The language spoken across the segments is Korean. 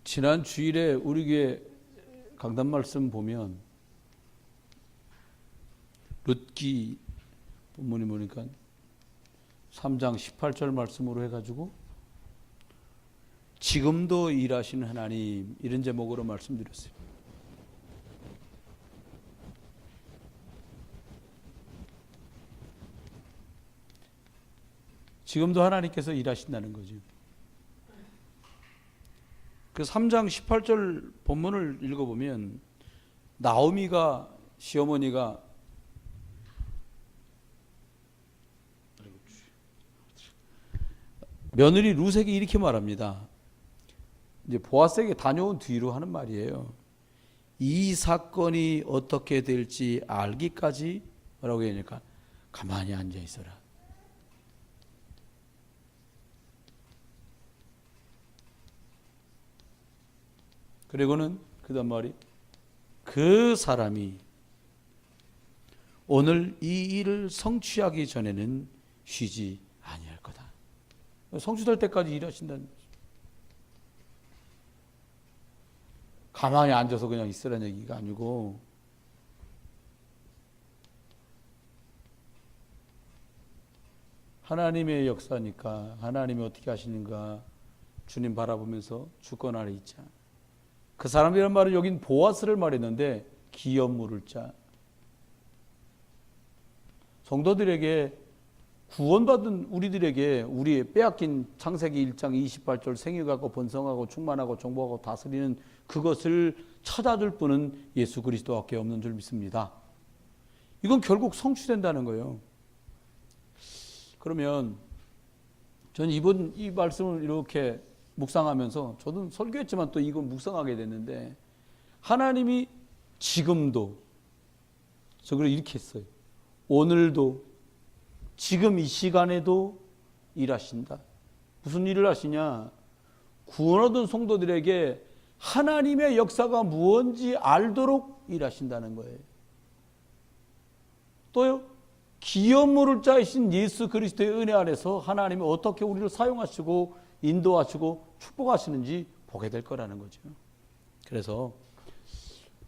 지난 주일에 우리 교회 강단 말씀 보면 룻기 본문이 보니까 3장 18절 말씀으로 해가지고 지금도 일하시는 하나님, 이런 제목으로 말씀드렸어요. 지금도 하나님께서 일하신다는 거죠. 그 3장 18절 본문을 읽어보면 나오미가, 시어머니가 며느리 룻에게 이렇게 말합니다. 이제 보아스에게 다녀온 뒤로 하는 말이에요. 이 사건이 어떻게 될지 알기까지 뭐라고 해야 되니까 가만히 앉아 있어라. 그리고는 그다음 말이 그 사람이 오늘 이 일을 성취하기 전에는 쉬지 아니할 거다. 성취될 때까지 일하신다는 거죠. 가만히 앉아서 그냥 있으라는 얘기가 아니고 하나님의 역사니까 하나님이 어떻게 하시는가 주님 바라보면서 주권 아래 있자. 그 사람이란 말은 여긴 보아스를 말했는데 기업 물을 자. 성도들에게 구원받은 우리들에게 우리의 빼앗긴 창세기 1장 28절 생육하고 번성하고 충만하고 정복하고 다스리는 그것을 찾아줄 분은 예수 그리스도밖에 없는 줄 믿습니다. 이건 결국 성취된다는 거예요. 그러면 저는 이번 이 말씀을 이렇게 묵상하면서 저도 설교했지만 또 이걸 묵상하게 됐는데 하나님이 지금도 저 그걸 이렇게 했어요. 오늘도 지금 이 시간에도 일하신다. 무슨 일을 하시냐? 구원 얻은 성도들에게 하나님의 역사가 무엇인지 알도록 일하신다는 거예요. 또요, 기업 물을 자이신 예수 그리스도의 은혜 안에서 하나님이 어떻게 우리를 사용하시고 인도하시고 축복하시는지 보게 될 거라는 거죠. 그래서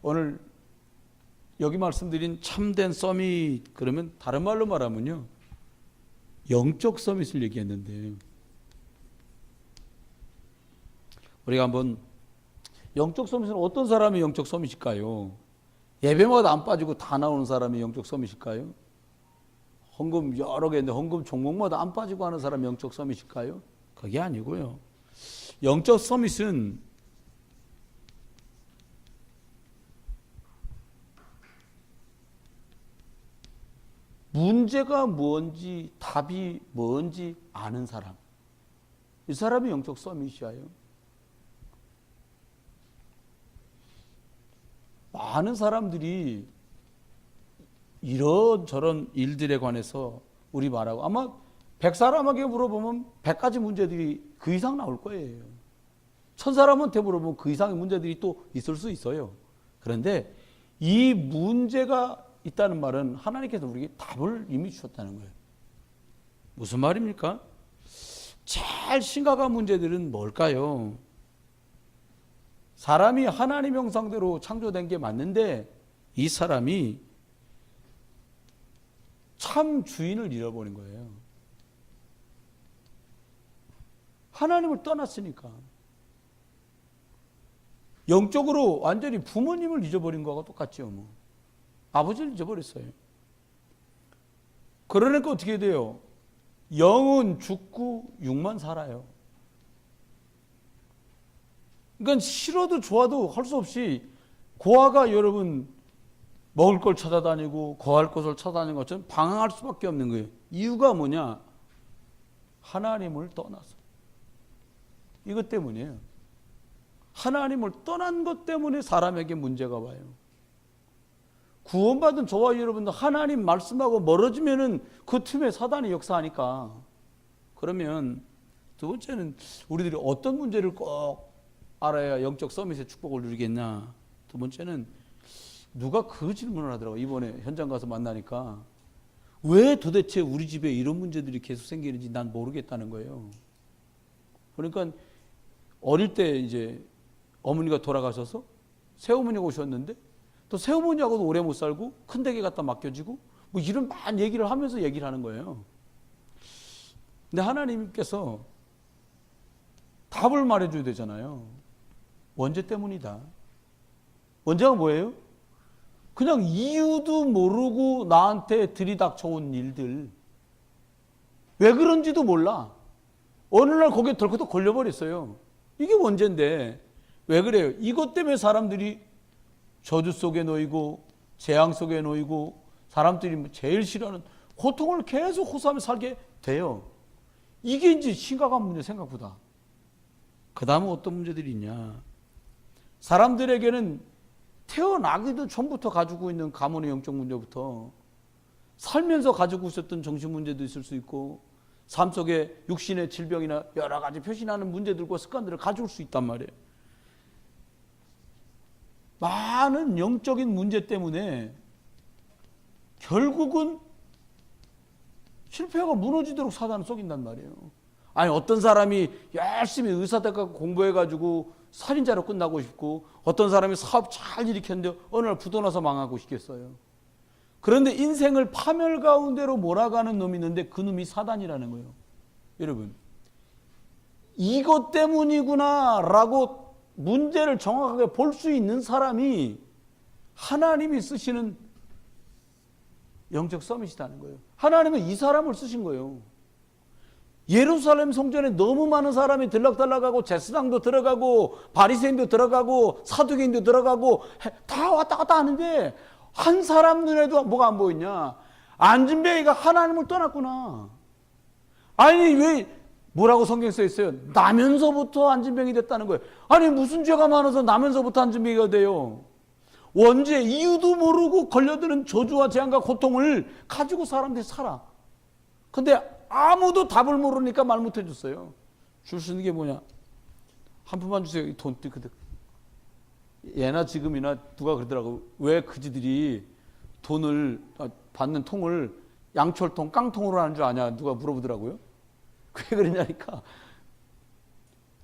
오늘 여기 말씀드린 참된 서밋, 그러면 다른 말로 말하면요, 영적 서밋을 얘기했는데 우리가 한번 영적 서밋은 어떤 사람이 영적 서밋일까요? 예배마다 안 빠지고 다 나오는 사람이 영적 서밋일까요? 헌금 여러 개 있는데 헌금 종목마다 안 빠지고 하는 사람이 영적 서밋일까요? 그게 아니고요. 영적 서밋은 문제가 뭔지 답이 뭔지 아는 사람. 이 사람이 영적 서밋이에요. 많은 사람들이 이런저런 일들에 관해서 우리 말하고 아마 100사람에게 물어보면 100가지 문제들이 그 이상 나올 거예요. 1000사람한테 물어보면 그 이상의 문제들이 또 있을 수 있어요. 그런데 이 문제가 있다는 말은 하나님께서 우리에게 답을 이미 주셨다는 거예요. 무슨 말입니까? 제일 심각한 문제들은 뭘까요? 사람이 하나님 형상대로 창조된 게 맞는데 이 사람이 참 주인을 잃어버린 거예요. 하나님을 떠났으니까. 영적으로 완전히 부모님을 잊어버린 거하고 똑같죠. 뭐. 아버지를 잊어버렸어요. 그러니까 어떻게 돼요? 영은 죽고 육만 살아요. 그러니까 싫어도 좋아도 할 수 없이 고아가 여러분 먹을 걸 찾아다니고 거할 곳을 찾아다니는 것처럼 방황할 수밖에 없는 거예요. 이유가 뭐냐? 하나님을 떠나서. 이것 때문이에요. 하나님을 떠난 것 때문에 사람에게 문제가 와요. 구원받은 저와 여러분도 하나님 말씀하고 멀어지면은 그 틈에 사단이 역사하니까. 그러면 두 번째는 우리들이 어떤 문제를 꼭 알아야 영적 서밋의 축복을 누리겠냐. 두 번째는 누가 그 질문을 하더라고요. 이번에 현장 가서 만나니까 왜 도대체 우리 집에 이런 문제들이 계속 생기는지 난 모르겠다는 거예요. 그러니까 어릴 때 이제 어머니가 돌아가셔서 새어머니가 오셨는데 또 새어머니하고도 오래 못 살고 큰 댁에 갖다 맡겨지고 뭐 이런 많은 얘기를 하면서 얘기를 하는 거예요. 근데 하나님께서 답을 말해줘야 되잖아요. 원죄 때문이다. 원죄가 뭐예요? 그냥 이유도 모르고 나한테 들이닥쳐온 일들. 왜 그런지도 몰라. 어느 날 거기에 덜컥 걸려버렸어요. 이게 원죄인데 왜 그래요? 이것 때문에 사람들이 저주 속에 놓이고 재앙 속에 놓이고 사람들이 제일 싫어하는 고통을 계속 호소하며 살게 돼요. 이게 이제 심각한 문제 생각보다. 그 다음은 어떤 문제들이 있냐. 사람들에게는 태어나기도 전부터 가지고 있는 가문의 영적 문제부터 살면서 가지고 있었던 정신 문제도 있을 수 있고 삶 속에 육신의 질병이나 여러 가지 표시나는 문제들과 습관들을 가져올 수 있단 말이에요. 많은 영적인 문제 때문에 결국은 실패가 무너지도록 사단을 속인단 말이에요. 아니 어떤 사람이 열심히 의사대학 공부해가지고 살인자로 끝나고 싶고 어떤 사람이 사업 잘 일으켰는데 어느 날 부도나서 망하고 싶겠어요. 그런데 인생을 파멸 가운데로 몰아가는 놈이 있는데 그 놈이 사단이라는 거예요. 여러분 이것 때문이구나 라고 문제를 정확하게 볼 수 있는 사람이 하나님이 쓰시는 영적 서밋이라는 거예요. 하나님은 이 사람을 쓰신 거예요. 예루살렘 성전에 너무 많은 사람이 들락달락하고 제사장도 들어가고 바리새인도 들어가고 사두개인도 들어가고 다 왔다 갔다 하는데 한 사람 눈에도 뭐가 안 보이냐? 안진뱅이가 하나님을 떠났구나. 아니 왜 뭐라고 성경에 써 있어요? 나면서부터 안진뱅이 됐다는 거예요. 아니 무슨 죄가 많아서 나면서부터 안진뱅이가 돼요? 원죄 이유도 모르고 걸려드는 저주와 재앙과 고통을 가지고 사람들이 살아. 근데 아무도 답을 모르니까 말 못해 줬어요. 줄 수 있는 게 뭐냐? 한 푼만 주세요. 돈 뜨거든. 예나 지금이나 누가 그러더라고. 왜 그지들이 돈을 받는 통을 양철통, 깡통으로 하는 줄 아냐? 누가 물어보더라고요. 왜 그러냐니까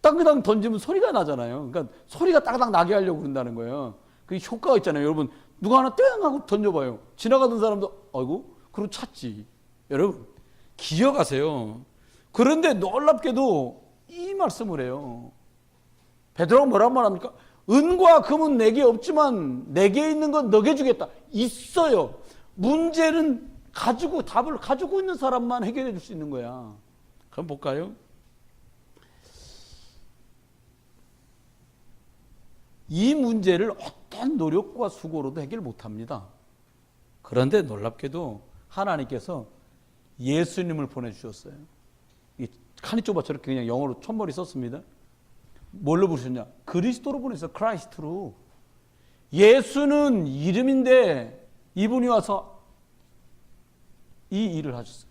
땅그당 던지면 소리가 나잖아요. 그러니까 소리가 따가닥 나게 하려고 그런다는 거예요. 그 효과가 있잖아요. 여러분 누가 하나 땡 하고 던져봐요. 지나가던 사람도 아이고 그러고 찾지. 여러분 기억하세요. 그런데 놀랍게도 이 말씀을 해요. 베드로가 뭐라고 말합니까? 은과 금은 내게 없지만 내게 있는 건 너게 주겠다. 있어요. 문제는 가지고 답을 가지고 있는 사람만 해결해 줄 수 있는 거야. 그럼 볼까요? 이 문제를 어떤 노력과 수고로도 해결 못합니다. 그런데 놀랍게도 하나님께서 예수님을 보내주셨어요. 칸이 좁아 저렇게 그냥 영어로 촌머리 썼습니다. 뭘로 부르셨냐? 그리스도로 보내서 크라이스트로. 예수는 이름인데 이분이 와서 이 일을 하셨어요.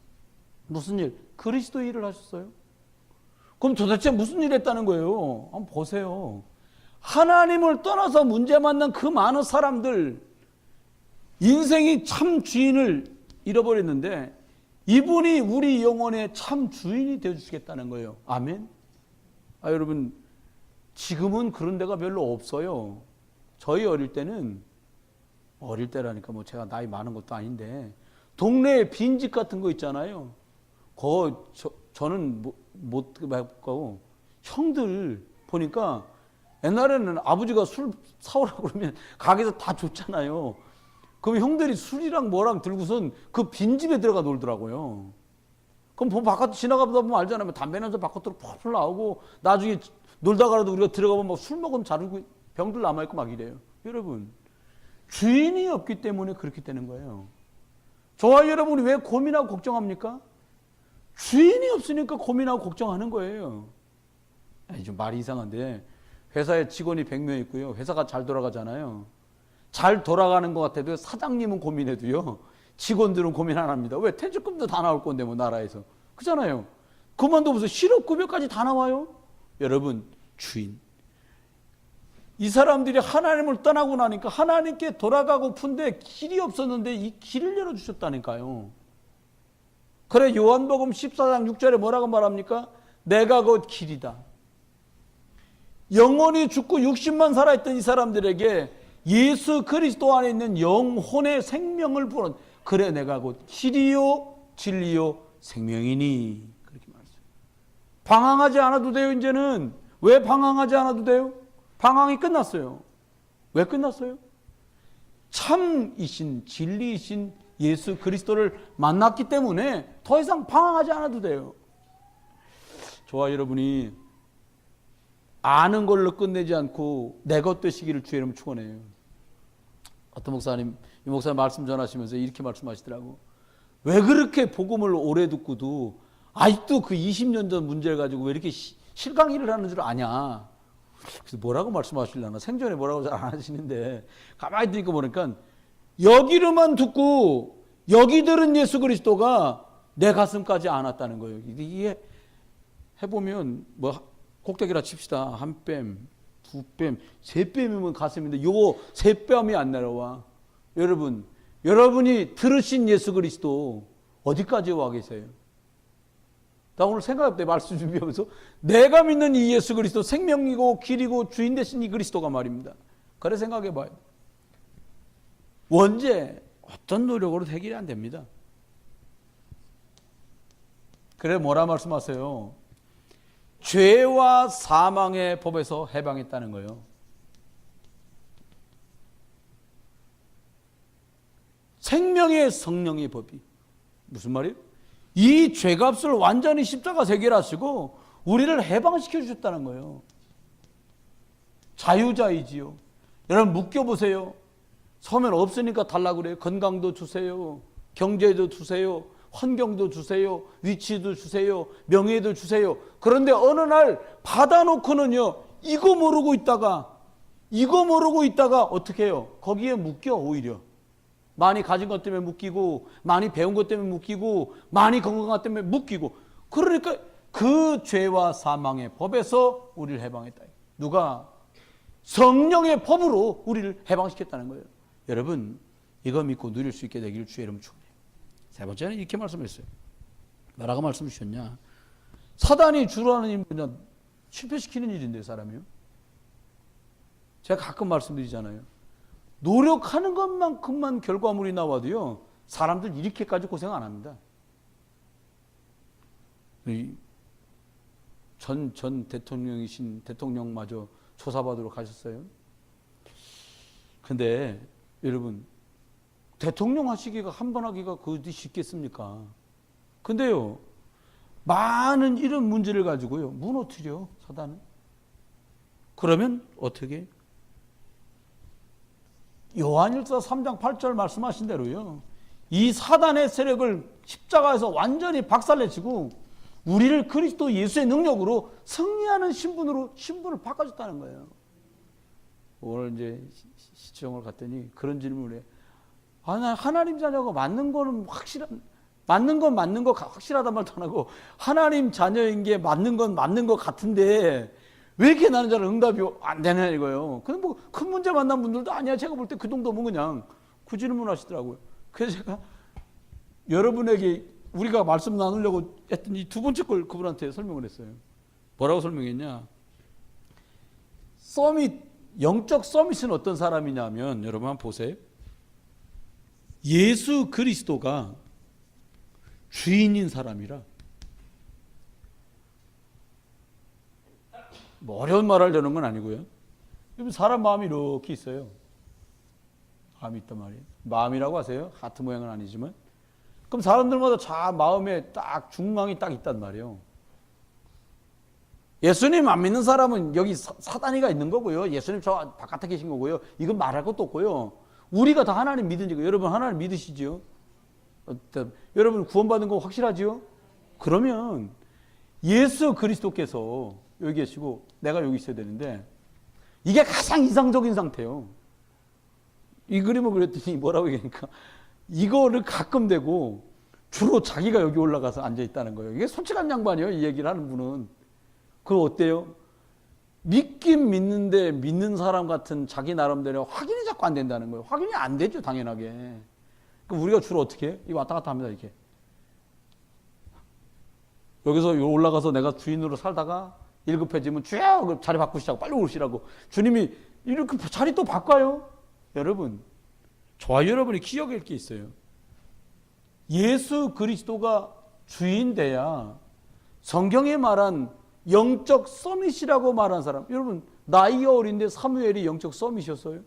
무슨 일? 그리스도 일을 하셨어요. 그럼 도대체 무슨 일 했다는 거예요? 한번 보세요. 하나님을 떠나서 문제 만난 그 많은 사람들 인생이 참 주인을 잃어버렸는데 이분이 우리 영혼의 참 주인이 되어주시겠다는 거예요. 아멘. 여러분 지금은 그런 데가 별로 없어요. 저희 어릴 때라니까 뭐 제가 나이 많은 것도 아닌데 동네에 빈집 같은 거 있잖아요. 저는 못 가고 형들 보니까 옛날에는 아버지가 술 사오라고 그러면 가게에서 다 줬잖아요. 그럼 형들이 술이랑 뭐랑 들고선 그 빈집에 들어가 놀더라고요. 그럼 바깥 지나가다 보면 알잖아요. 담배 냄새 바깥으로 펄펄 나오고 나중에 놀다가라도 우리가 들어가면 막 술 먹으면 자르고 병들 남아있고 막 이래요. 여러분 주인이 없기 때문에 그렇게 되는 거예요. 저와 여러분이 왜 고민하고 걱정합니까? 주인이 없으니까 고민하고 걱정하는 거예요. 좀 말이 이상한데 회사에 직원이 100명 있고요. 회사가 잘 돌아가잖아요. 잘 돌아가는 것 같아도 사장님은 고민해도요. 직원들은 고민 안 합니다. 왜? 퇴직금도 다 나올 건데 뭐 나라에서. 그렇잖아요. 그만도 무슨 실업급여까지 다 나와요. 여러분 주인. 이 사람들이 하나님을 떠나고 나니까 하나님께 돌아가고픈데 길이 없었는데 이 길을 열어주셨다니까요. 그래 요한복음 14장 6절에 뭐라고 말합니까? 내가 곧 길이다. 영원히 죽고 60만 살아있던 이 사람들에게 예수 그리스도 안에 있는 영혼의 생명을 부른, 그래 내가 곧 길이요 진리요 생명이니, 그렇게 말했어요. 방황하지 않아도 돼요. 이제는. 왜 방황하지 않아도 돼요? 방황이 끝났어요. 왜 끝났어요? 참이신 진리이신 예수 그리스도를 만났기 때문에 더 이상 방황하지 않아도 돼요. 저와 여러분이 아는 걸로 끝내지 않고 내 것 되시기를 주의 이름으로 축원해요. 어떤 목사님, 이 목사님 말씀 전하시면서 이렇게 말씀하시더라고. 왜 그렇게 복음을 오래 듣고도 아직도 그 20년 전 문제를 가지고 왜 이렇게 실강의를 하는 줄 아냐. 그래서 뭐라고 말씀하시려나, 생전에 뭐라고 잘 안 하시는데 가만히 듣니까 보니까 여기로만 듣고 여기 들은 예수 그리스도가 내 가슴까지 안 왔다는 거예요. 이게 해보면 뭐 꼭대기라 칩시다. 한 뺨, 두 뺨, 세 뺨이면 가슴인데 요거 세 뺨이 안 내려와. 여러분이 들으신 예수 그리스도 어디까지 와 계세요? 나 오늘 생각할 때 말씀 준비하면서 내가 믿는 이 예수 그리스도 생명이고 길이고 주인 되신 이 그리스도가 말입니다. 그래 생각해 봐요. 원죄 어떤 노력으로 해결이 안 됩니다. 그래 뭐라 말씀하세요? 죄와 사망의 법에서 해방했다는 거예요. 생명의 성령의 법이 무슨 말이에요? 이 죄값을 완전히 십자가에서 해결하시고 우리를 해방시켜 주셨다는 거예요. 자유자이지요. 여러분 묶여보세요. 서면 없으니까 달라고 그래요. 건강도 주세요. 경제도 주세요. 환경도 주세요. 위치도 주세요. 명예도 주세요. 그런데 어느 날 받아놓고는요, 이거 모르고 있다가 어떻게 해요? 거기에 묶여. 오히려 많이 가진 것 때문에 묶이고, 많이 배운 것 때문에 묶이고, 많이 건강한 것 때문에 묶이고. 그러니까 그 죄와 사망의 법에서 우리를 해방했다. 누가? 성령의 법으로 우리를 해방시켰다는 거예요. 여러분, 이거 믿고 누릴 수 있게 되기를 주의 이름으로 축원해요. 세 번째는 이렇게 말씀했어요. 뭐라고 말씀 주셨냐? 사단이 주로 하는 일은 그냥 실패시키는 일인데, 사람이요. 제가 가끔 말씀드리잖아요. 노력하는 것만큼만 결과물이 나와도요, 사람들 이렇게까지 고생 안 합니다. 전 대통령이신 대통령마저 조사받으러 가셨어요. 근데 여러분, 대통령 하시기가 한 번 하기가 그것이 쉽겠습니까? 근데요, 많은 이런 문제를 가지고요, 무너뜨려, 사단은. 그러면 어떻게? 요한일서 3장 8절 말씀하신 대로요, 이 사단의 세력을 십자가에서 완전히 박살내치고 우리를 그리스도 예수의 능력으로 승리하는 신분을 바꿔줬다는 거예요. 오늘 이제 시청을 갔더니 그런 질문을 해. 나 하나님 자녀가 맞는 건 확실하단 말도 안 하고, 하나님 자녀인 게 맞는 건 맞는 것 같은데 왜 이렇게 나는 잘 응답이 안 되냐 이거예요. 근데 뭐 큰 문제 만난 분들도 아니야. 제가 볼 때 그 정도면 그냥 그 질문 하시더라고요. 그래서 제가 여러분에게 우리가 말씀 나누려고 했던 이 두 번째 걸 그분한테 설명을 했어요. 뭐라고 설명했냐? 영적 서밋은 어떤 사람이냐면, 여러분 한번 보세요. 예수 그리스도가 주인인 사람이라. 뭐 어려운 말 하려는 건 아니고요. 사람 마음이 이렇게 있어요. 마음이 있단 말이에요. 마음이라고 하세요. 하트 모양은 아니지만. 그럼 사람들마다 자 마음에 딱 중앙이 딱 있단 말이에요. 예수님 안 믿는 사람은 여기 사단이가 있는 거고요. 예수님 저 바깥에 계신 거고요. 이건 말할 것도 없고요. 우리가 다 하나님 믿으니까. 여러분 하나님 믿으시지요? 여러분 구원받은 거 확실하지요? 그러면 예수 그리스도께서 여기 계시고 내가 여기 있어야 되는데, 이게 가장 이상적인 상태예요. 이 그림을 그렸더니 뭐라고 얘기하니까, 이거를 가끔 대고 주로 자기가 여기 올라가서 앉아 있다는 거예요. 이게 솔직한 양반이에요. 이 얘기를 하는 분은. 그거 어때요? 믿긴 믿는데 믿는 사람 같은 자기 나름대로 확인이 자꾸 안 된다는 거예요. 확인이 안 되죠, 당연하게. 그럼 우리가 주로 어떻게 해? 이 왔다 갔다 합니다, 이렇게. 여기서 올라가서 내가 주인으로 살다가 일급해지면 주여 자리 바꾸시라고 빨리 오시라고 주님이 이렇게 자리 또 바꿔요. 여러분, 저와 여러분이 기억할 게 있어요. 예수 그리스도가 주인 돼야 성경에 말한 영적 서밋이라고 말한 사람, 여러분 나이가 어린데 사무엘이 영적 서밋이었어요?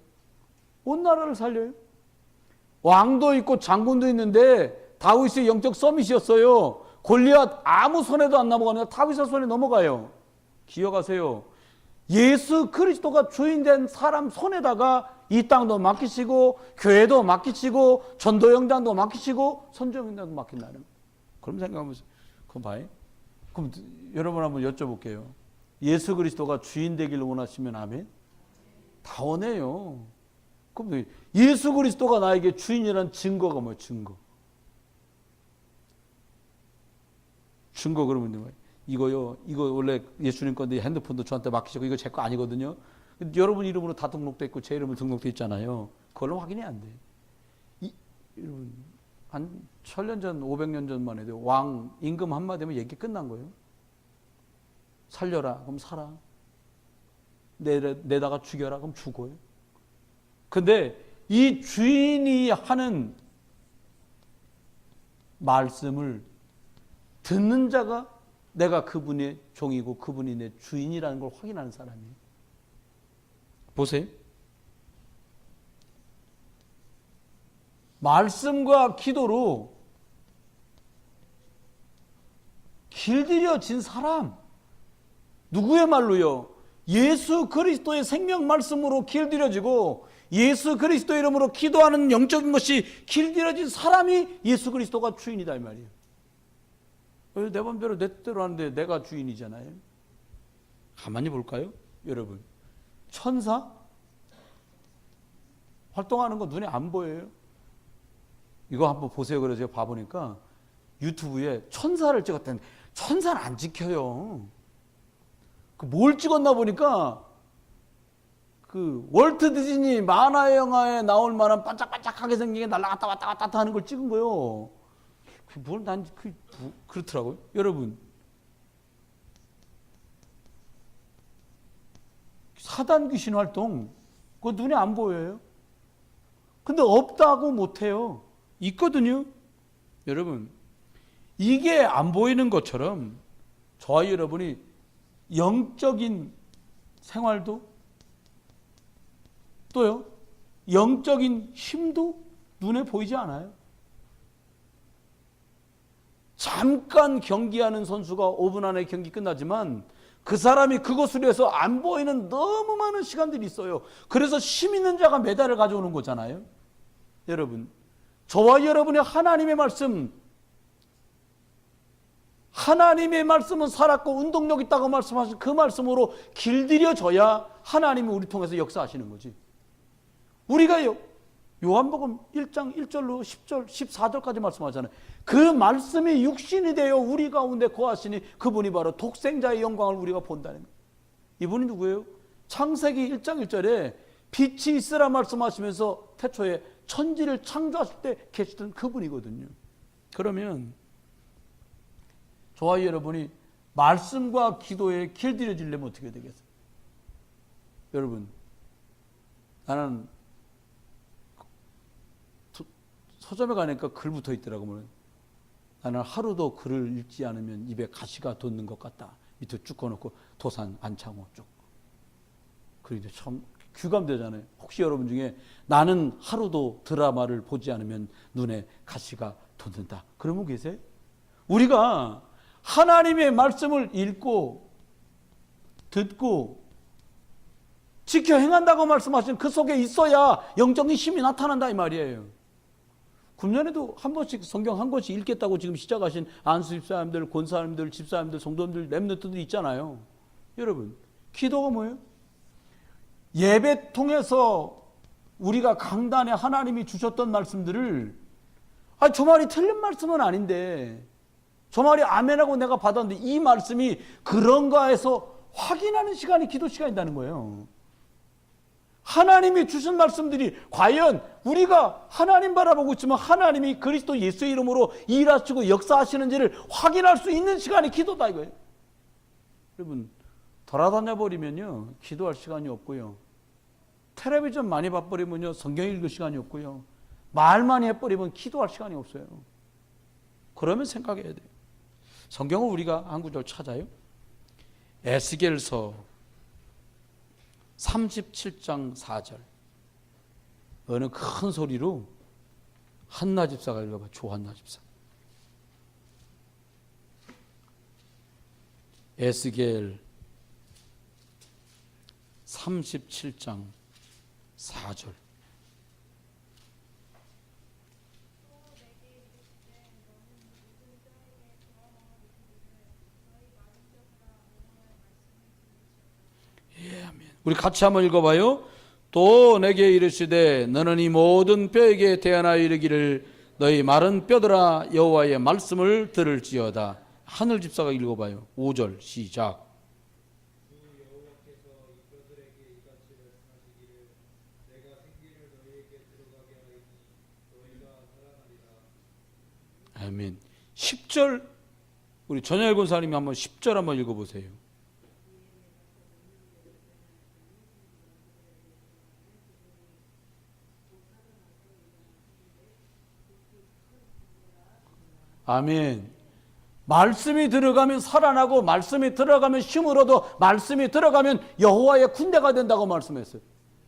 온 나라를 살려요? 왕도 있고 장군도 있는데 다윗이 영적 서밋이었어요. 골리앗 아무 손에도 안 넘어가는데 다윗의 손에 넘어가요. 기억하세요. 예수 그리스도가 주인된 사람 손에다가 이 땅도 맡기시고 교회도 맡기시고 전도영장도 맡기시고 선교영장도 맡긴다는. 그럼 생각하면서 그럼 봐요. 그럼 여러분 한번 여쭤볼게요. 예수 그리스도가 주인 되기를 원하시면 아멘? 다 원해요. 그럼 예수 그리스도가 나에게 주인이라는 증거가 뭐예요? 증거 그러면 뭐예요? 이거 원래 예수님 건데 핸드폰도 저한테 맡기시고 이거 제 거 아니거든요. 여러분 이름으로 다 등록돼 있고 제 이름으로 등록돼 있잖아요. 그걸로 확인이 안 돼. 여러분 한 1000년 전, 500년 전만 해도 왕 임금 한마디면 얘기 끝난 거예요. 살려라, 그럼 살아. 내다가 죽여라, 그럼 죽어요. 근데 이 주인이 하는 말씀을 듣는 자가 내가 그분의 종이고 그분이 내 주인이라는 걸 확인하는 사람이에요. 보세요. 말씀과 기도로 길들여진 사람, 누구의 말로요? 예수 그리스도의 생명 말씀으로 길들여지고 예수 그리스도 이름으로 기도하는 영적인 것이 길들여진 사람이 예수 그리스도가 주인이다 이 말이에요. 내 맘대로 내 뜻대로 하는데 내가 주인이잖아요. 가만히 볼까요? 여러분, 천사 활동하는 거 눈에 안 보여요? 이거 한번 보세요. 그래서 제가 봐보니까 유튜브에 천사를 찍었다는데 천사는 안 찍혀요. 뭘 찍었나 보니까 그 월트 디즈니 만화 영화에 나올 만한 반짝반짝하게 생긴 게 날아갔다 왔다 갔다 하는 걸 찍은 거예요. 그렇더라고요. 여러분, 사단 귀신 활동 그거 눈에 안 보여요. 근데 없다고 못해요. 있거든요. 여러분, 이게 안 보이는 것처럼 저와 여러분이 영적인 생활도 또요, 영적인 힘도 눈에 보이지 않아요. 잠깐 경기하는 선수가 5분 안에 경기 끝나지만 그 사람이 그것을 위해서 안 보이는 너무 많은 시간들이 있어요. 그래서 힘 있는 자가 메달을 가져오는 거잖아요. 여러분, 저와 여러분의 하나님의 말씀은 살았고 운동력 있다고 말씀하신 그 말씀으로 길들여져야 하나님이 우리 통해서 역사하시는 거지. 우리가요, 요한복음 1장 1절로 10절, 14절까지 말씀하잖아요. 그 말씀이 육신이 되어 우리 가운데 거하시니 그분이 바로 독생자의 영광을 우리가 본다는 거예요. 이분이 누구예요? 창세기 1장 1절에 빛이 있으라 말씀하시면서 태초에 천지를 창조하실 때 계시던 그분이거든요. 그러면 저와 여러분이 말씀과 기도에 길들여지려면 어떻게 되겠어요? 여러분, 나는 서점에 가니까 글 붙어 있더라고요. 나는 하루도 글을 읽지 않으면 입에 가시가 돋는 것 같다. 밑에 쭉 꺼놓고 도산 안창호 쪽. 그리고 참 귀감되잖아요. 혹시 여러분 중에 나는 하루도 드라마를 보지 않으면 눈에 가시가 돋는다. 그런 분 계세요? 우리가 하나님의 말씀을 읽고 듣고 지켜 행한다고 말씀하신 그 속에 있어야 영적인 힘이 나타난다 이 말이에요. 금년에도 한 번씩 성경 한 권씩 읽겠다고 지금 시작하신 안수 집사님들, 권사님들, 집사님들, 성도님들, 렘넌트들 있잖아요. 여러분, 기도가 뭐예요? 예배 통해서 우리가 강단에 하나님이 주셨던 말씀들을 저 말이 틀린 말씀은 아닌데 저 말이 아멘하고 내가 받았는데 이 말씀이 그런가 해서 확인하는 시간이 기도 시간이라는 거예요. 하나님이 주신 말씀들이 과연 우리가 하나님 바라보고 있지만 하나님이 그리스도 예수의 이름으로 일하시고 역사하시는지를 확인할 수 있는 시간이 기도다 이거예요. 여러분, 돌아다녀 버리면요 기도할 시간이 없고요. 텔레비전 많이 봐버리면요 성경 읽을 시간이 없고요. 말 많이 해버리면 기도할 시간이 없어요. 그러면 생각해야 돼요. 성경을 우리가 한 구절 찾아요. 에스겔서 37장 4절. 어느 큰 소리로 한나 집사가 읽어봐. 조한나 집사. 에스겔 37장 4절. 예, 아멘. 우리 같이 한번 읽어봐요. 또 내게 이르시되 너는 이 모든 뼈에게 대하여 이르기를 너희 마른 뼈들아 여호와의 말씀을 들을지어다. 하늘 집사가 읽어봐요. 5절 시작. 아멘. 10절 우리 전혜일 권사님이 한번 10절 한번 읽어보세요. 아멘. 말씀이 들어가면 살아나고 말씀이 들어가면 힘을 얻어 말씀이 들어가면 여호와의 군대가 된다고 말씀했어요.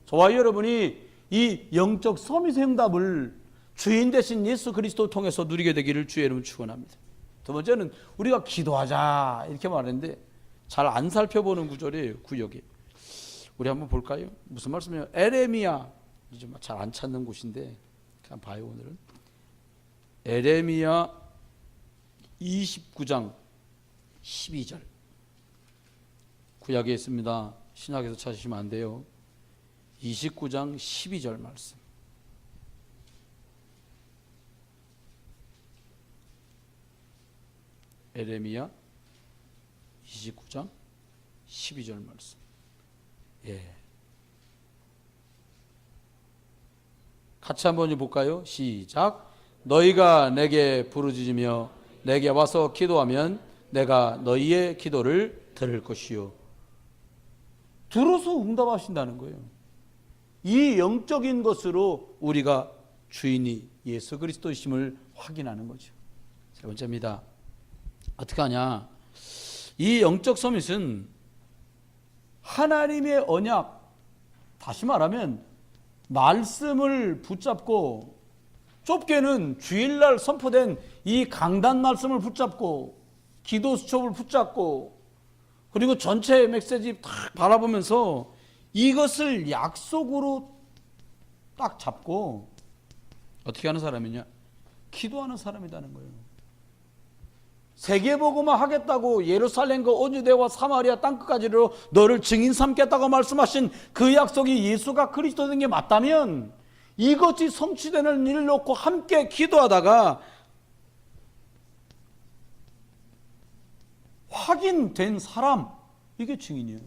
저와 여러분이 이 영적 서밋 응답을 주인 되신 예수 그리스도 통해서 누리게 되기를 주의 이름으로 축원합니다. 두 번째는 우리가 기도하자 이렇게 말했는데 잘 안 살펴보는 구절이에요. 구역에. 우리 한번 볼까요? 무슨 말씀이에요? 에레미야. 잘 안 찾는 곳인데 그냥 봐요. 오늘은 에레미야 29장 12절. 구약에 있습니다. 신약에서 찾으시면 안 돼요. 29장 12절 말씀. 에레미야 29장 12절 말씀. 예. 같이 한번 볼까요? 시작. 너희가 내게 부르짖으며 내게 와서 기도하면 내가 너희의 기도를 들을 것이요. 들어서 응답하신다는 거예요. 이 영적인 것으로 우리가 주인이 예수 그리스도이심을 확인하는 거죠. 세 번째입니다. 어떻게 하냐? 이 영적 서밋은 하나님의 언약, 다시 말하면 말씀을 붙잡고 좁게는 주일날 선포된 이 강단 말씀을 붙잡고 기도 수첩을 붙잡고 그리고 전체 메시지 딱 바라보면서 이것을 약속으로 딱 잡고 어떻게 하는 사람이냐? 기도하는 사람이라는 거예요. 세계복음화 하겠다고 예루살렘과 온유대와 사마리아 땅끝까지로 너를 증인 삼겠다고 말씀하신 그 약속이 예수가 그리스도 된 게 맞다면 이것이 성취되는 일을 놓고 함께 기도하다가 확인된 사람, 이게 증인이에요.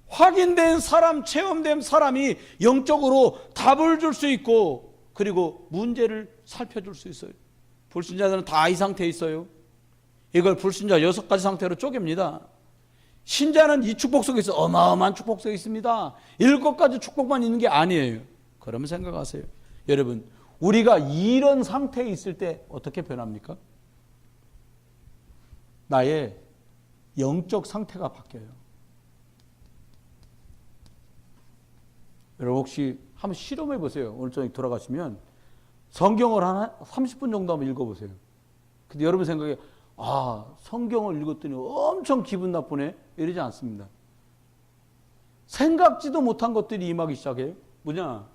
확인된 사람, 체험된 사람이 영적으로 답을 줄 수 있고 그리고 문제를 살펴줄 수 있어요. 불신자들은 다 이 상태에 있어요. 이걸 불신자 6가지 상태로 쪼갭니다. 신자는 이 축복 속에 있어 어마어마한 축복 속에 있습니다. 7가지 축복만 있는 게 아니에요. 그러면 생각하세요. 여러분, 우리가 이런 상태에 있을 때 어떻게 변합니까? 나의 영적 상태가 바뀌어요. 여러분 혹시 한번 실험해 보세요. 오늘 저녁 돌아가시면 성경을 한 30분 정도 한번 읽어보세요. 근데 여러분 생각에 성경을 읽었더니 엄청 기분 나쁘네 이러지 않습니다. 생각지도 못한 것들이 임하기 시작해요. 뭐냐?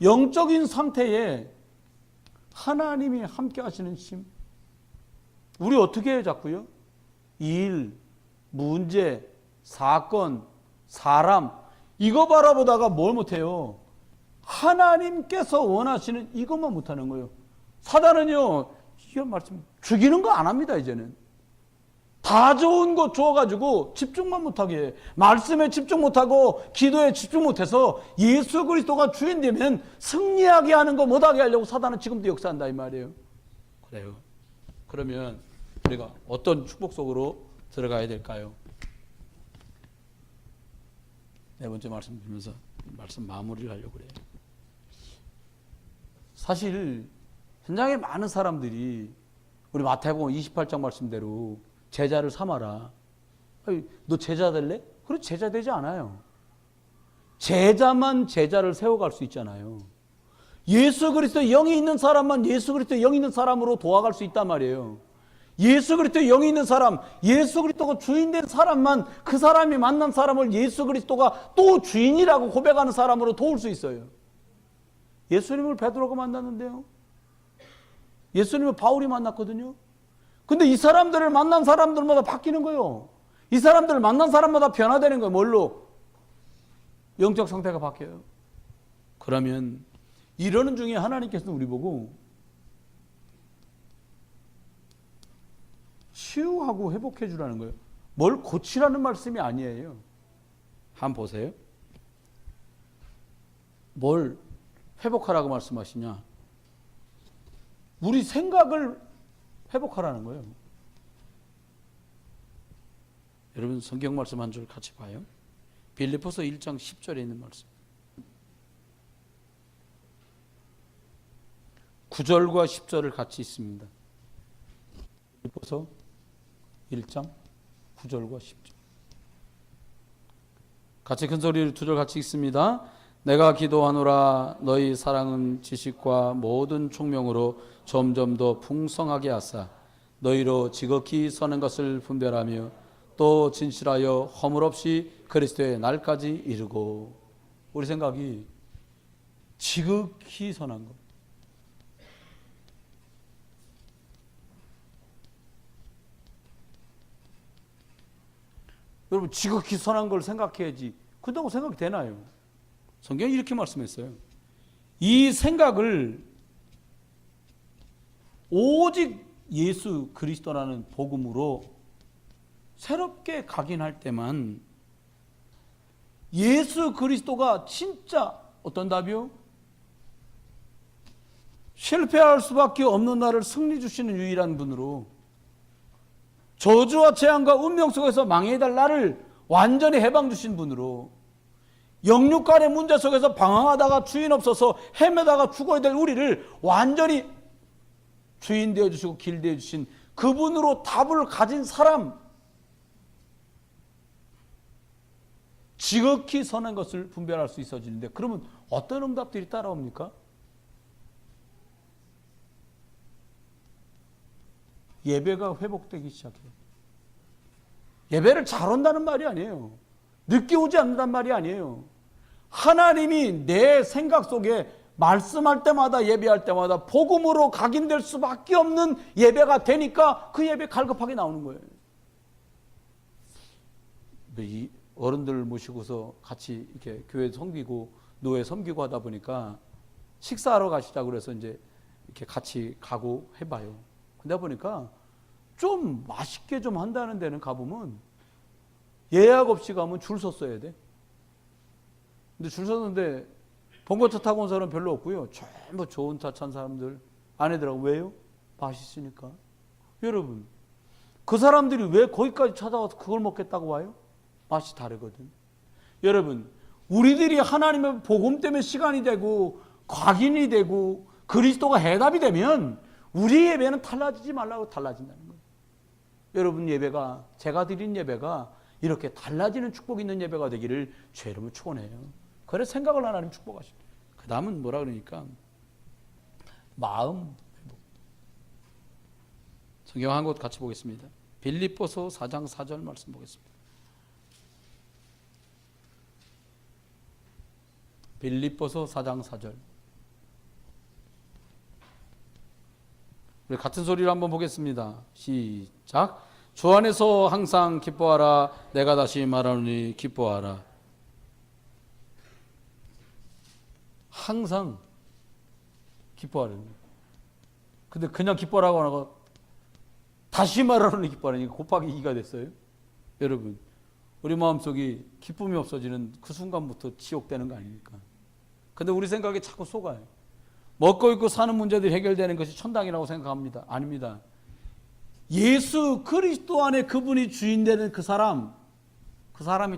영적인 상태에 하나님이 함께 하시는 힘. 우리 어떻게 해요 자꾸요? 일, 문제, 사건, 사람 이거 바라보다가 뭘 못해요? 하나님께서 원하시는 이것만 못하는 거예요. 사단은요 이런 말씀 죽이는 거 안 합니다. 이제는 다 좋은 거 줘가지고 집중만 못하게 해. 말씀에 집중 못하고 기도에 집중 못해서 예수 그리스도가 주인 되면 승리하게 하는 거 못하게 하려고 사단은 지금도 역사한다 이 말이에요. 그래요. 그러면 우리가 어떤 축복 속으로 들어가야 될까요? 네 번째 말씀 드리면서 말씀 마무리를 하려고 그래요. 사실 현장에 많은 사람들이 우리 마태복음 28장 말씀대로 제자를 삼아라. 아니, 너 제자 될래? 그래 제자 되지 않아요. 제자만 제자를 세워갈 수 있잖아요. 예수 그리스도의 영이 있는 사람만 예수 그리스도의 영이 있는 사람으로 도와갈 수 있단 말이에요. 예수 그리스도의 영이 있는 사람, 예수 그리스도가 주인된 사람만 그 사람이 만난 사람을 예수 그리스도가 또 주인이라고 고백하는 사람으로 도울 수 있어요. 예수님을 베드로가 만났는데요. 예수님을 바울이 만났거든요. 근데 이 사람들을 만난 사람들마다 바뀌는 거예요. 이 사람들을 만난 사람마다 변화되는 거예요. 뭘로? 영적 상태가 바뀌어요. 그러면 이러는 중에 하나님께서는 우리 보고 치유하고 회복해 주라는 거예요. 뭘 고치라는 말씀이 아니에요. 한번 보세요. 뭘 회복하라고 말씀하시냐? 우리 생각을 회복하라는 거예요. 여러분 성경 말씀 한 줄 같이 봐요. 빌립보서 1장 10절에 있는 말씀. 9절과 10절을 같이 있습니다. 빌립보서 1장 9절과 10절. 같이 큰 소리로 2절 같이 읽습니다. 내가 기도하노라 너희 사랑은 지식과 모든 총명으로 점점 더 풍성하게 하사 너희로 지극히 선한 것을 분별하며 또 진실하여 허물 없이 그리스도의 날까지 이르고. 우리 생각이 지극히 선한 것. 여러분 지극히 선한 걸 생각해야지 그렇다고 생각이 되나요? 성경이 이렇게 말씀했어요. 이 생각을 오직 예수 그리스도라는 복음으로 새롭게 각인할 때만 예수 그리스도가 진짜 어떤 답이요? 실패할 수밖에 없는 나를 승리 주시는 유일한 분으로 저주와 재앙과 운명 속에서 망해달 나를 완전히 해방 주신 분으로 영육간의 문제 속에서 방황하다가 주인 없어서 헤매다가 죽어야 될 우리를 완전히 주인 되어주시고 길 되어주신 그분으로 답을 가진 사람, 지극히 선한 것을 분별할 수 있어지는데 그러면 어떤 응답들이 따라옵니까? 예배가 회복되기 시작해요. 예배를 잘 온다는 말이 아니에요. 늦게 오지 않는단 말이 아니에요. 하나님이 내 생각 속에 말씀할 때마다 예배할 때마다 복음으로 각인될 수밖에 없는 예배가 되니까 그 예배 갈급하게 나오는 거예요. 이 어른들 모시고서 같이 이렇게 교회 섬기고 노예 섬기고 하다 보니까 식사하러 가시자고 그래서 이제 이렇게 같이 가고 해봐요. 근데 보니까 좀 맛있게 좀 한다는 데는 가보면 예약 없이 가면 줄 섰어야 돼. 근데 줄 섰는데 봉고차 타고 온 사람 별로 없고요. 전부 좋은 차 찬 사람들 아내들하고. 왜요? 맛있으니까. 여러분 그 사람들이 왜 거기까지 찾아와서 그걸 먹겠다고 와요? 맛이 다르거든. 여러분 우리들이 하나님의 복음 때문에 시간이 되고 각인이 되고 그리스도가 해답이 되면 우리 예배는 달라지지 말라고 달라진다는 거예요. 여러분 예배가 제가 드린 예배가 이렇게 달라지는 축복 있는 예배가 되기를 주의 이름으로 축원해요. 그래서 생각을 하나님 축복하시고 그 다음은 뭐라 그러니까 마음 회복. 성경 한 곳 같이 보겠습니다. 빌립보서 4장 4절 말씀 보겠습니다. 빌립보서 4장 4절. 우리 같은 소리를 한번 보겠습니다. 시작. 주 안에서 항상 기뻐하라. 내가 다시 말하노니 기뻐하라. 항상 기뻐하라는 거예요. 근데 그냥 기뻐하라고 하고 다시 말하노니 기뻐하라니 곱하기 2가 됐어요. 여러분 우리 마음속이 기쁨이 없어지는 그 순간부터 지옥되는 거 아닙니까? 근데 우리 생각에 자꾸 속아요. 먹고 입고 사는 문제들이 해결되는 것이 천당이라고 생각합니다. 아닙니다. 예수 그리스도 안에 그분이 주인 되는 그 사람이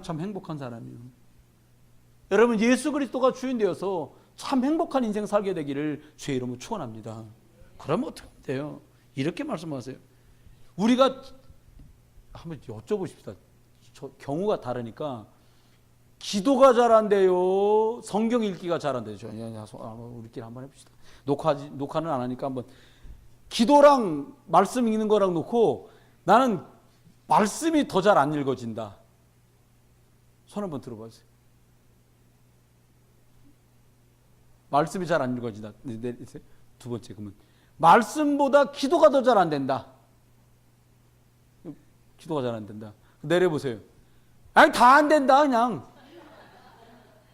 참 행복한 사람이에요. 여러분 예수 그리스도가 주인 되어서 참 행복한 인생 살게 되기를 주의 이름으로 축원합니다. 그러면 어떻게 하면 돼요? 이렇게 말씀하세요. 우리가 한번 여쭤보십시다. 경우가 다르니까 기도가 잘 안 돼요? 성경 읽기가 잘 안 되죠? 우리끼리 한번 해봅시다. 녹화는 안 하니까 한번. 기도랑 말씀 읽는 거랑 놓고 나는 말씀이 더 잘 안 읽어진다. 손 한번 들어보세요. 말씀이 잘 안 읽어진다. 두 번째, 그러면 말씀보다 기도가 더 잘 안 된다. 기도가 잘 안 된다. 내려보세요. 아니, 다 안 된다, 그냥.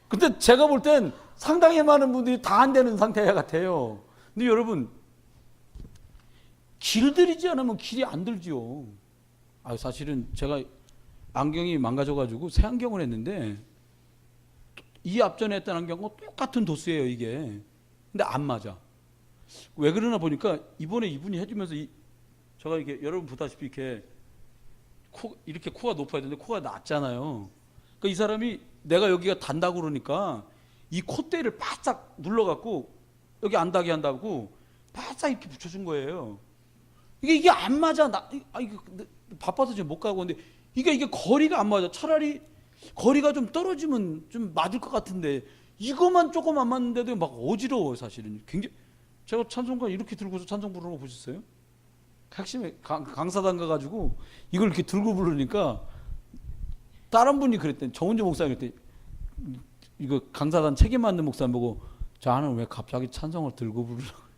근데 제가 볼 땐 상당히 많은 분들이 다 안 되는 상태 같아요. 근데 여러분, 길 들이지 않으면 길이 안 들지요. 사실은 제가 안경이 망가져가지고 새 안경을 했는데, 이 앞전에 했던 안경과 똑같은 도수예요, 이게. 근데 안 맞아. 왜 그러나 보니까 이번에 이분이 해주면서 제가 이렇게 여러분 보다시피 이렇게 코가 높아야 되는데 코가 낮잖아요. 그러니까 이 사람이 내가 여기가 단다고 그러니까 이 콧대를 바짝 눌러갖고 여기 안 닿게 한다고 바짝 이렇게 붙여준 거예요. 이게 안 맞아. 이거 바빠서 지금 못 가고 근데 이게 거리가 안 맞아. 차라리 거리가 좀 떨어지면 좀 맞을 것 같은데 이것만 조금 안 맞는데도 막 어지러워요, 사실은. 굉장히 제가 찬송가 이렇게 들고서 찬송 부르는 거 보셨어요? 핵심에 강사단 가가지고 이걸 이렇게 들고 부르니까 다른 분이 그랬더니 정은주 목사님 그랬더니 이거 강사단 책임 맡는 목사님 보고 저는 왜 갑자기 찬송을 들고 부르라고.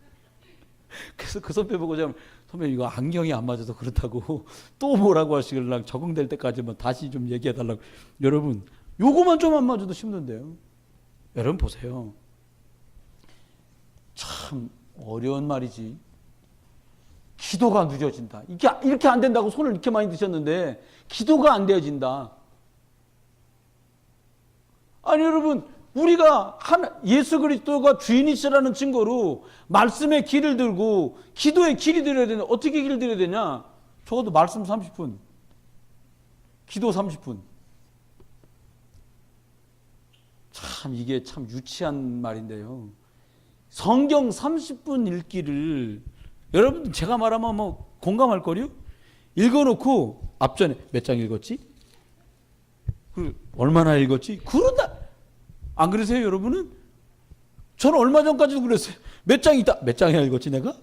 그래서 그 선배 보고 제가 선배 이거 안경이 안 맞아서 그렇다고 또 뭐라고 하시길래 적응될 때까지만 다시 좀 얘기해 달라고. 여러분 요거만 좀 안 맞아도 힘든데요. 여러분 보세요. 참 어려운 말이지. 기도가 늦어진다. 이렇게 안 된다고 손을 이렇게 많이 드셨는데 기도가 안 되어진다. 아니 여러분 우리가 예수 그리스도가 주인이시라는 증거로 말씀의 길을 들고 기도의 길이 들어야 되냐. 어떻게 길을 들어야 되냐. 적어도 말씀 30분 기도 30분. 참 이게 참 유치한 말인데요. 성경 30분 읽기를 여러분 제가 말하면 뭐 공감할 거요? 읽어놓고 앞전에 몇 장 읽었지? 얼마나 읽었지? 그런다. 안 그러세요 여러분은? 저는 얼마 전까지도 그랬어요. 몇 장 있다. 몇 장이나 읽었지 내가?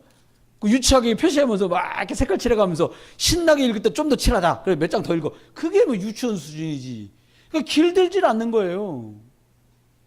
유치하게 표시하면서 막 이렇게 색깔 칠해가면서 신나게 읽을 때 좀 더 칠하자. 그래 몇 장 더 읽어. 그게 뭐 유치원 수준이지. 그러니까 길들질 않는 거예요.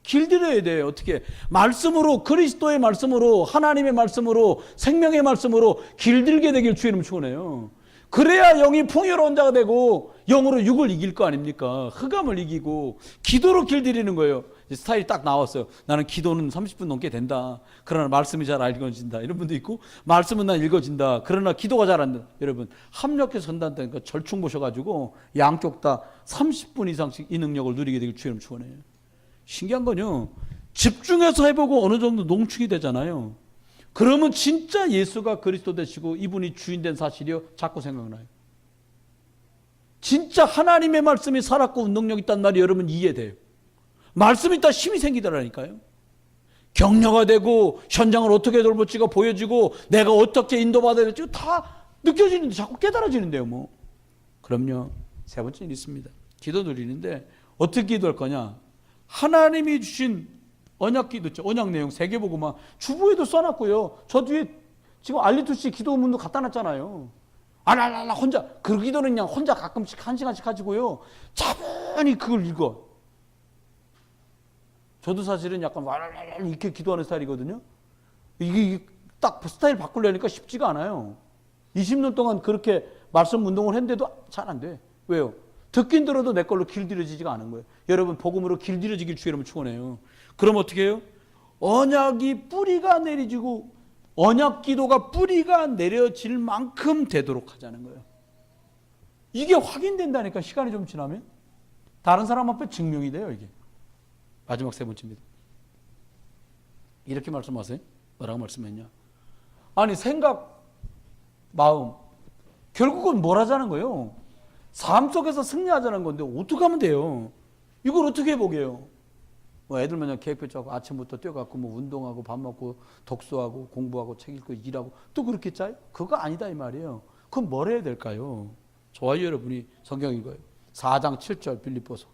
길들여야 돼요. 어떻게? 말씀으로, 그리스도의 말씀으로, 하나님의 말씀으로, 생명의 말씀으로 길들게 되길 주의 이름으로 축원해요. 그래야 영이 풍요로운 자가 되고 영으로 육을 이길 거 아닙니까? 흑암을 이기고 기도로 길들이는 거예요. 스타일이 딱 나왔어요. 나는 기도는 30분 넘게 된다. 그러나 말씀이 잘 읽어진다. 이런 분도 있고 말씀은 난 읽어진다. 그러나 기도가 잘 안 된다. 여러분 합력해서 선다니까 절충 보셔가지고 양쪽 다 30분 이상씩 이 능력을 누리게 되길 주의 이름으로 축원해요. 신기한 건요. 집중해서 해보고 어느 정도 농축이 되잖아요. 그러면 진짜 예수가 그리스도 되시고 이분이 주인 된 사실이요 자꾸 생각나요. 진짜 하나님의 말씀이 살았고 능력 있단 말이 여러분 이해돼요. 말씀이 있다 힘이 생기더라니까요. 격려가 되고 현장을 어떻게 돌볼지가 보여지고 내가 어떻게 인도받아야 될지 다 느껴지는데 자꾸 깨달아지는데요. 뭐 그럼요. 세 번째는 있습니다. 기도 누리는데 어떻게 기도할 거냐. 하나님이 주신 언약기도 있죠. 언약 내용 세계보고만 주부에도 써놨고요. 저 뒤에 지금 알리투씨 기도문도 갖다 놨잖아요. 알랄랄라 혼자 그 기도는 그냥 혼자 가끔씩 한 시간씩 가지고요. 차분히 그걸 읽어. 저도 사실은 약간 알랄랄 이렇게 기도하는 스타일이거든요. 이게 딱 스타일 바꾸려니까 쉽지가 않아요. 20년 동안 그렇게 말씀 운동을 했는데도 잘 안 돼. 왜요? 듣긴 들어도 내 걸로 길들여지지가 않은 거예요. 여러분 복음으로 길들여지길 주의 이름으로 축원해요. 그럼 어떻게 해요? 언약이 뿌리가 내려지고 언약 기도가 뿌리가 내려질 만큼 되도록 하자는 거예요. 이게 확인된다니까 시간이 좀 지나면. 다른 사람 앞에 증명이 돼요 이게. 마지막 세 번째입니다. 이렇게 말씀하세요. 뭐라고 말씀했냐. 아니 생각, 마음 결국은 뭘 하자는 거예요. 삶 속에서 승리하자는 건데 어떻게 하면 돼요? 이걸 어떻게 해보게요? 뭐 애들 마냥 계획표 짜고 아침부터 뛰어갖고 뭐 운동하고 밥 먹고 독서하고 공부하고 책 읽고 일하고 또 그렇게 짜요? 그거 아니다 이 말이에요. 그럼 뭘 해야 될까요? 저와 여러분이 성경 읽어요. 4장 7절 빌립보서.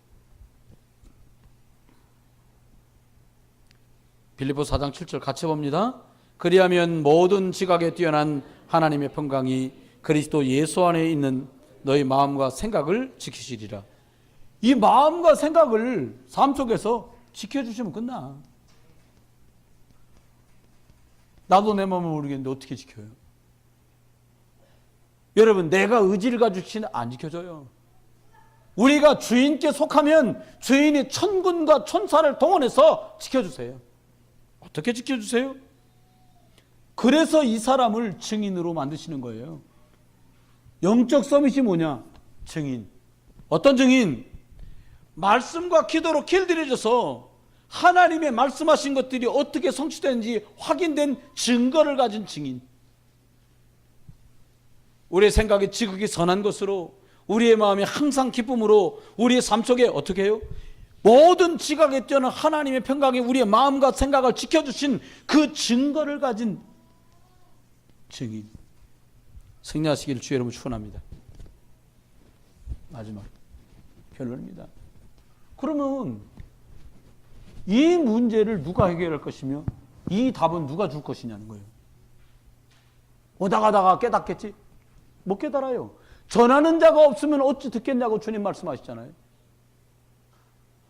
빌립보서 4장 7절 같이 봅니다. 그리하면 모든 지각에 뛰어난 하나님의 평강이 그리스도 예수 안에 있는 너희 마음과 생각을 지키시리라. 이 마음과 생각을 삶 속에서 지켜주시면 끝나. 나도 내 마음을 모르겠는데 어떻게 지켜요? 여러분, 내가 의지를 가지고 안 지켜져요. 우리가 주인께 속하면 주인이 천군과 천사를 동원해서 지켜주세요. 어떻게 지켜주세요? 그래서 이 사람을 증인으로 만드시는 거예요. 영적 서밋이 뭐냐? 증인. 어떤 증인? 말씀과 기도로 길들여져서 하나님의 말씀하신 것들이 어떻게 성취되는지 확인된 증거를 가진 증인. 우리의 생각이 지극히 선한 것으로, 우리의 마음이 항상 기쁨으로, 우리의 삶 속에 어떻게 해요? 모든 지각에 뛰어난 하나님의 평강이 우리의 마음과 생각을 지켜주신 그 증거를 가진 증인. 승리하시기를 주의 이름으로 축원합니다. 마지막 결론입니다. 그러면 이 문제를 누가 해결할 것이며 이 답은 누가 줄 것이냐는 거예요. 오다가다가 깨닫겠지? 못 깨달아요. 전하는 자가 없으면 어찌 듣겠냐고 주님 말씀하시잖아요.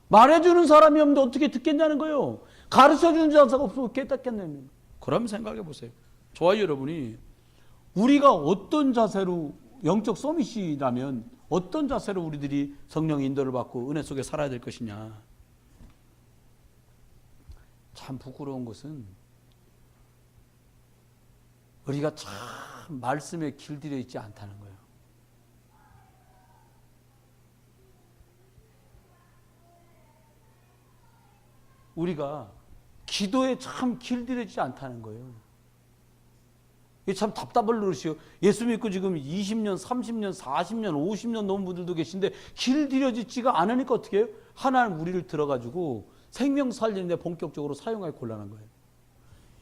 말해주는 사람이 없는데 어떻게 듣겠냐는 거예요. 가르쳐주는 자가 없으면 깨닫겠냐는. 그럼 생각해 보세요. 저와 여러분이 우리가 어떤 자세로 영적 서밋이라면 어떤 자세로 우리들이 성령의 인도를 받고 은혜 속에 살아야 될 것이냐. 참 부끄러운 것은 우리가 참 말씀에 길들여 있지 않다는 거예요. 우리가 기도에 참 길들여지지 않다는 거예요. 이게 참 답답할 노릇이요. 예수 믿고 지금 20년, 30년, 40년, 50년 넘은 분들도 계신데 길들여지지가 않으니까 어떻게 해요? 하나님 우리를 들어가지고 생명 살리는데 본격적으로 사용하기 곤란한 거예요.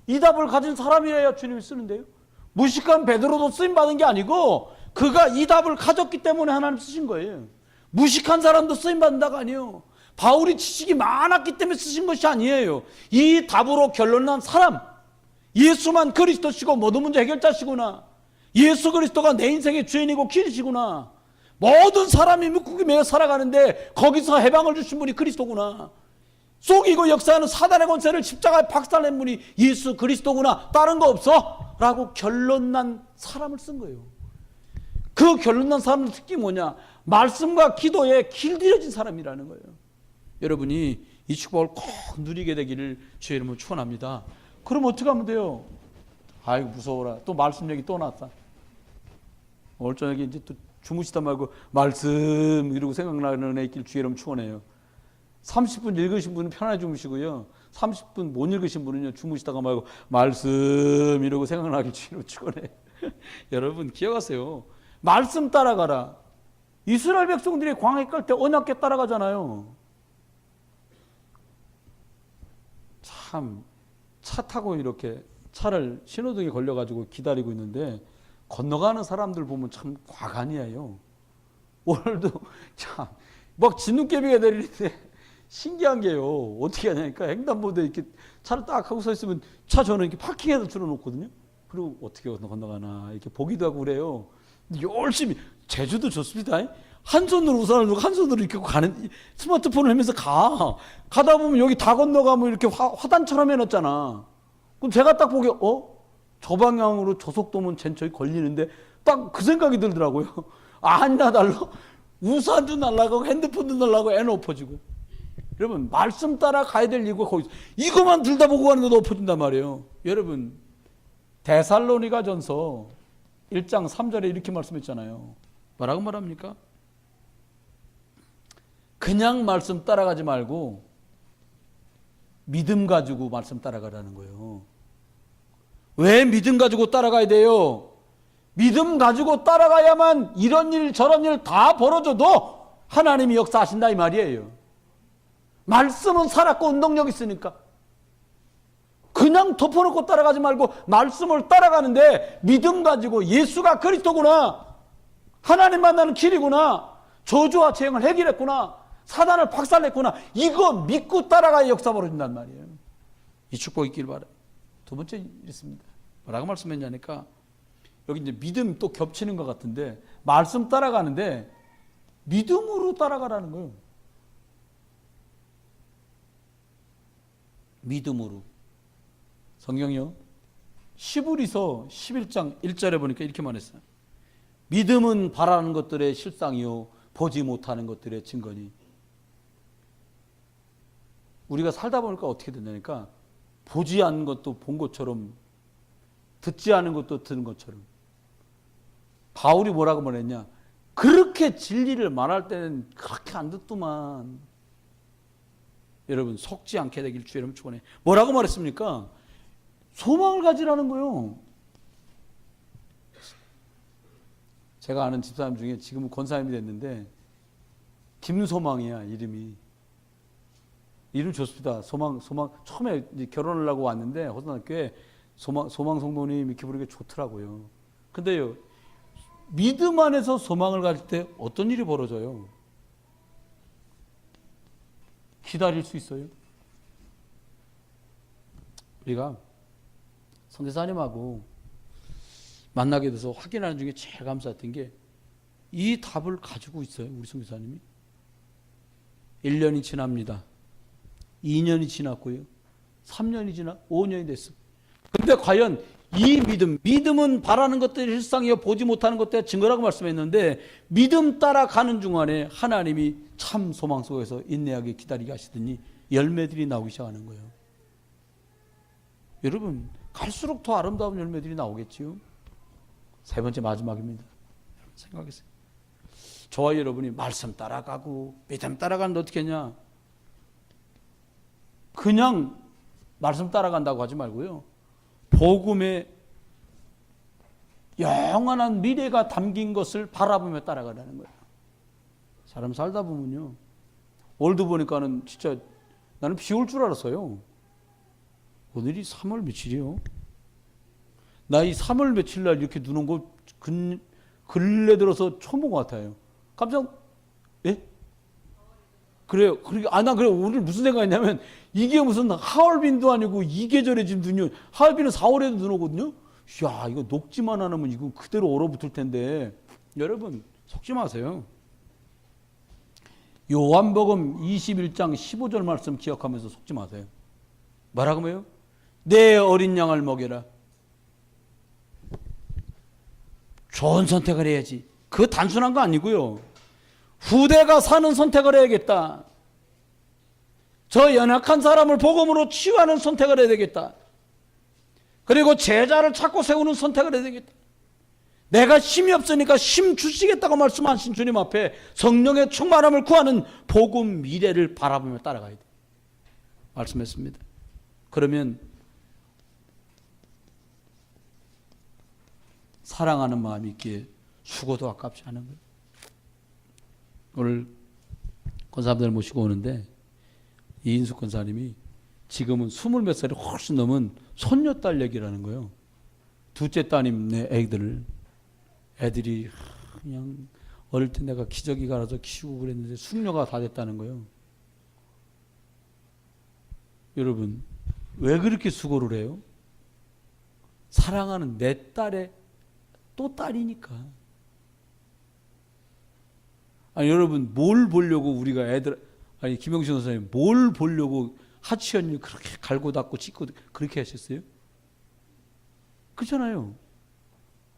이 답을 가진 사람이어야 주님이 쓰는데요. 무식한 베드로도 쓰임받은 게 아니고 그가 이 답을 가졌기 때문에 하나님 쓰신 거예요. 무식한 사람도 쓰임받는다가 아니에요. 바울이 지식이 많았기 때문에 쓰신 것이 아니에요. 이 답으로 결론난 사람, 예수만 그리스도시고 모든 문제 해결자시구나, 예수 그리스도가 내 인생의 주인이고 길이시구나, 모든 사람이 묶고 매여 살아가는데 거기서 해방을 주신 분이 그리스도구나, 속이고 역사하는 사단의 권세를 십자가에 박살낸 분이 예수 그리스도구나, 다른 거 없어? 라고 결론난 사람을 쓴 거예요. 그 결론난 사람의 특징이 뭐냐? 말씀과 기도에 길들여진 사람이라는 거예요. 여러분이 이 축복을 꼭 누리게 되기를 주의 이름으로 축원합니다. 그럼 어떻게 하면 돼요? 아이고 무서워라. 또 말씀 얘기 또 나왔다. 오늘 저녁에 이제 또 주무시다 말고 말씀 이러고 생각나는 애 있길 주의 이름 축원해요. 30분 읽으신 분은 편하게 주무시고요. 30분 못 읽으신 분은요, 주무시다가 말고 말씀 이러고 생각나길 주의 이름 축원해요. 여러분 기억하세요. 말씀 따라가라. 이스라엘 백성들이 광야에 갈 때 언약궤 따라가잖아요. 참 차 타고 이렇게 차를 신호등에 걸려가지고 기다리고 있는데 건너가는 사람들 보면 참 과간이에요. 오늘도 참 막 진눈깨비가 내리는데 신기한 게요. 어떻게 하냐니까 횡단보도에 이렇게 차를 딱 하고 서 있으면 차 저는 이렇게 파킹해서 줄여놓거든요. 그리고 어떻게 건너가나 이렇게 보기도 하고 그래요. 열심히 제주도 좋습니다. 한 손으로 우산을 들고 한 손으로 이렇게 가는, 스마트폰을 하면서 가다 보면 여기 다 건너가면 이렇게 화단처럼 해놨잖아. 그럼 제가 딱 보기에 저 방향으로 저 속도면 쟤 걸리는데 딱 그 생각이 들더라고요. 아니나 달라. 우산도 날아가고 핸드폰도 날아가고 애는 엎어지고. 여러분 말씀 따라 가야 될 이유가 거기서 이것만 들다 보고 가는데도 엎어진단 말이에요. 여러분 데살로니가 전서 1장 3절에 이렇게 말씀했잖아요. 뭐라고 말합니까? 그냥 말씀 따라가지 말고 믿음 가지고 말씀 따라가라는 거예요. 왜 믿음 가지고 따라가야 돼요? 믿음 가지고 따라가야만 이런 일 저런 일 다 벌어져도 하나님이 역사하신다 이 말이에요. 말씀은 살았고 운동력 있으니까. 그냥 덮어놓고 따라가지 말고 말씀을 따라가는데 믿음 가지고 예수가 그리스도구나, 하나님 만나는 길이구나, 저주와 재앙을 해결했구나, 사단을 박살냈구나, 이거 믿고 따라가야 역사 벌어진단 말이에요. 이 축복이 있길 바라요. 두 번째 있습니다. 뭐라고 말씀했냐니까, 여기 이제 믿음 또 겹치는 것 같은데, 말씀 따라가는데 믿음으로 따라가라는 거예요. 믿음으로. 성경이요, 히브리서 11장 1절에 보니까 이렇게 말했어요. 믿음은 바라는 것들의 실상이요 보지 못하는 것들의 증거니. 우리가 살다 보니까 어떻게 된다니까, 보지 않는 것도 본 것처럼, 듣지 않은 것도 듣는 것처럼. 바울이 뭐라고 말했냐, 그렇게 진리를 말할 때는 그렇게 안 듣더만. 여러분, 속지 않게 되길 주의 이름 축원해. 뭐라고 말했습니까? 소망을 가지라는 거예요. 제가 아는 집사람 중에 지금은 권사님이 됐는데 김소망이야, 이름이. 이름 좋습니다. 소망. 처음에 결혼을 하고 왔는데 호산학교에 소망 성도님 이렇게 부르는 게 좋더라고요. 근데요, 믿음 안에서 소망을 가질 때 어떤 일이 벌어져요? 기다릴 수 있어요. 우리가 선교사님하고 만나게 돼서 확인하는 중에 제일 감사했던 게, 이 답을 가지고 있어요, 우리 선교사님이. 1년이 지납니다. 2년이 지났고요. 3년이 지나 5년이 됐어. 근데 과연 이 믿음은 바라는 것들이 실상이요 보지 못하는 것들의 증거라고 말씀했는데, 믿음 따라가는 중간에 하나님이 참 소망 속에서 인내하게 기다리게 하시더니 열매들이 나오기 시작하는 거예요. 여러분, 갈수록 더 아름다운 열매들이 나오겠지요. 세 번째, 마지막입니다. 생각하세요. 저와 여러분이 말씀 따라가고 믿음 따라가는데 어떻게 했냐? 그냥 말씀 따라간다고 하지 말고요, 복음의 영원한 미래가 담긴 것을 바라보며 따라가라는 거예요. 사람 살다 보면요, 오늘도 보니까는 진짜 나는 비 올 줄 알았어요. 오늘이 3월 며칠이요? 나 이 3월 며칠 날 이렇게 눈 온 거 근래 들어서 처음 본 것 같아요. 깜짝, 예? 그래요. 난 그래, 오늘 무슨 생각했냐면, 이게 무슨 하얼빈도 아니고 이 계절에 지금 눈이, 하얼빈은 4월에도 눈 오거든요? 야, 이거 녹지만 안 하면 이거 그대로 얼어붙을 텐데. 여러분, 속지 마세요. 요한복음 21장 15절 말씀 기억하면서 속지 마세요. 뭐라고 해요? 내 어린 양을 먹여라. 좋은 선택을 해야지. 그거 단순한 거 아니고요, 후대가 사는 선택을 해야겠다. 저 연약한 사람을 복음으로 치유하는 선택을 해야 되겠다. 그리고 제자를 찾고 세우는 선택을 해야 되겠다. 내가 힘이 없으니까 힘 주시겠다고 말씀하신 주님 앞에 성령의 충만함을 구하는 복음 미래를 바라보며 따라가야 돼. 말씀했습니다. 그러면 사랑하는 마음이 있기에 수고도 아깝지 않은 거예요. 오늘 권사님들 모시고 오는데, 이인숙 권사님이 지금은 20몇 살이 훨씬 넘은 손녀딸 얘기라는 거예요. 둘째 따님네 애들이 그냥 어릴 때 내가 기저귀 갈아서 키우고 그랬는데 숙녀가 다 됐다는 거예요. 여러분, 왜 그렇게 수고를 해요? 사랑하는 내 딸의 또 딸이니까. 아니, 여러분, 뭘 보려고 우리가 김영신 선생님, 뭘 보려고 하치연을 그렇게 갈고 닦고 찢고 그렇게 하셨어요? 그렇잖아요.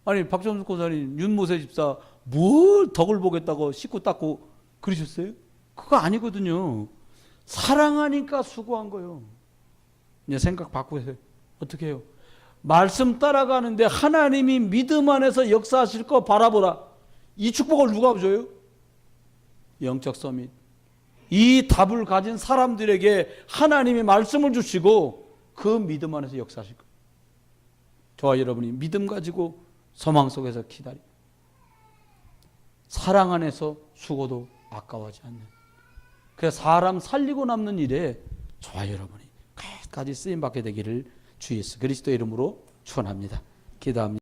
아니, 박정수 권사님, 윤모세 집사, 뭘 덕을 보겠다고 씻고 닦고 그러셨어요? 그거 아니거든요. 사랑하니까 수고한 거예요. 이제 생각 바꾸세요. 어떻게 해요? 말씀 따라가는데 하나님이 믿음 안에서 역사하실 거 바라보라. 이 축복을 누가 줘요? 영적 서밋. 이 답을 가진 사람들에게 하나님이 말씀을 주시고 그 믿음 안에서 역사하실 거예요. 저와 여러분이 믿음 가지고 소망 속에서 기다리고 사랑 안에서 수고도 아까워하지 않는 그래서 사람 살리고 남는 일에 저와 여러분이 끝까지 쓰임 받게 되기를 주 예수 그리스도의 이름으로 축원합니다. 기도합니다.